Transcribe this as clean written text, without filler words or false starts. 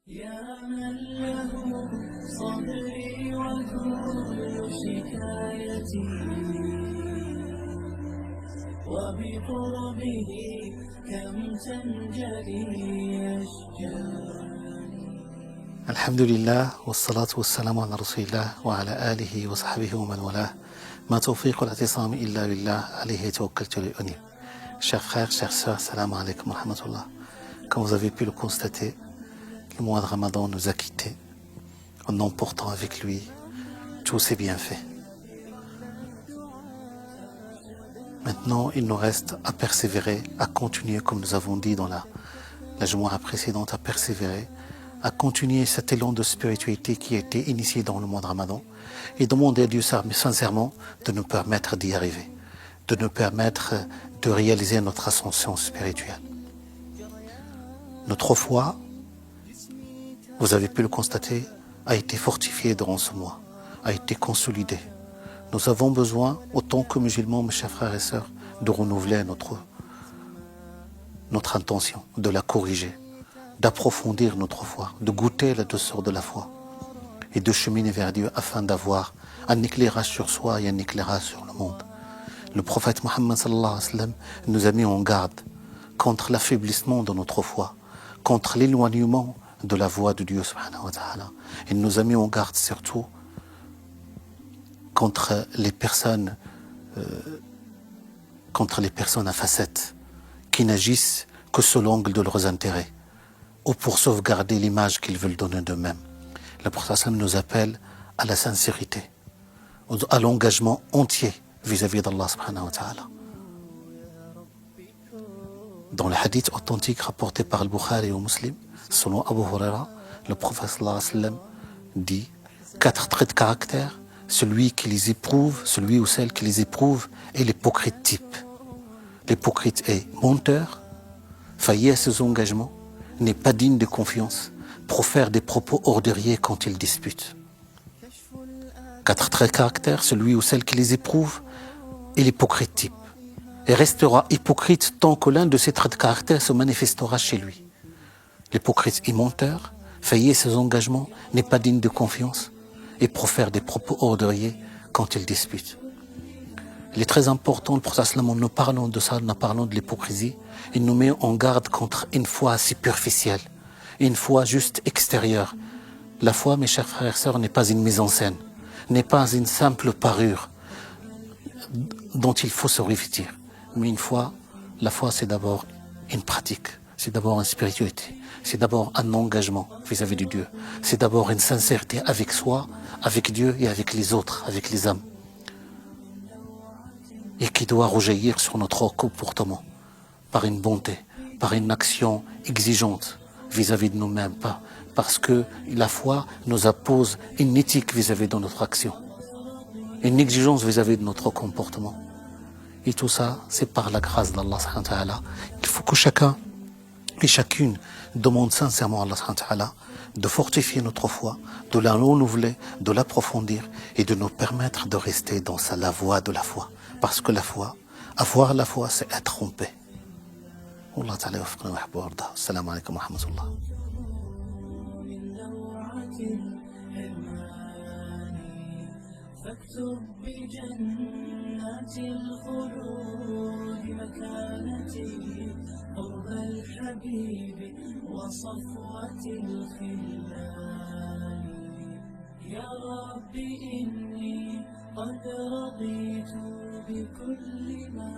يا من له صدري وكل شكايتي وبقربه كم تنجلي أشجاري. الحمد لله والصلاة والسلام على رسول الله وعلى آله وصحبه ومن والاه. ما توفيق الاعتصام إلا بالله عليه توكلت وأنيب. Chers frères, chères sœurs, salam alaikum wa rahmatullah. Comme vous avez pu le constater, le mois de Ramadan nous a quittés en emportant avec lui tous ses bienfaits. Maintenant, il nous reste à persévérer, à continuer, comme nous avons dit dans la Jumu'ah précédente, à persévérer, à continuer cet élan de spiritualité qui a été initié dans le mois de Ramadan et demander à Dieu sincèrement de nous permettre d'y arriver, de nous permettre de réaliser notre ascension spirituelle. Notre foi, vous avez pu le constater, a été fortifiée durant ce mois, a été consolidée. Nous avons besoin, autant que musulmans, mes chers frères et sœurs, de renouveler notre intention, de la corriger, d'approfondir notre foi, de goûter la douceur de la foi et de cheminer vers Dieu afin d'avoir un éclairage sur soi et un éclairage sur le monde. Le prophète Mohammed sallallahu alayhi wa sallam nous a mis en garde contre l'affaiblissement de notre foi, contre l'éloignement de la voie de Dieu subhanahu wa ta'ala. Il nous a mis en garde surtout contre les personnes à facettes qui n'agissent que selon l'angle de leurs intérêts ou pour sauvegarder l'image qu'ils veulent donner d'eux-mêmes. Le prophète nous appelle à la sincérité, à l'engagement entier vis-à-vis d'Allah subhanahu wa ta'ala. Dans le hadith authentique rapporté par le Bukhari et Muslim, selon Abu Huraira, le prophète sallallahu alayhi wa sallam dit 4 traits de caractère. Celui qui les éprouve, celui ou celle qui les éprouve est l'hypocrite type. L'hypocrite est menteur, faillit à ses engagements, n'est pas digne de confiance, profère des propos orduriers quand il dispute. 4 traits de caractère, celui ou celle qui les éprouve est l'hypocrite type. Et restera hypocrite tant que l'un de ces traits de caractère se manifestera chez lui. L'hypocrite est menteur, faillit à ses engagements, n'est pas digne de confiance et profère des propos orduriers quand il dispute. Il est très important, le prophète, en nous parlant de ça, en nous parlant de l'hypocrisie, il nous met en garde contre une foi superficielle, une foi juste extérieure. La foi, mes chers frères et sœurs, n'est pas une mise en scène, n'est pas une simple parure dont il faut se revêtir. Mais la foi, c'est d'abord une pratique, c'est d'abord une spiritualité, c'est d'abord un engagement vis-à-vis de Dieu, c'est d'abord une sincérité avec soi, avec Dieu et avec les autres, avec les âmes, et qui doit rejaillir sur notre comportement par une bonté, par une action exigeante vis-à-vis de nous-mêmes, parce que la foi nous impose une éthique vis-à-vis de notre action, une exigence vis-à-vis de notre comportement. Et tout ça, c'est par la grâce d'Allah subhanahu wa ta'ala. Il faut que chacun et chacune demande sincèrement à Allah subhanahu wa ta'ala de fortifier notre foi, de la renouveler, de l'approfondir et de nous permettre de rester dans la voie de la foi. Parce que la foi, avoir la foi, c'est être en paix. Allah ta'ala yawfiqna wa yuhibbu wa yarda. Assalamu alaikum wa rahmatullah. فاكتب بجنات الخلود مكانتي قرب الحبيب وصفوة الخلان. يا رب إني قد رضيت بكل ما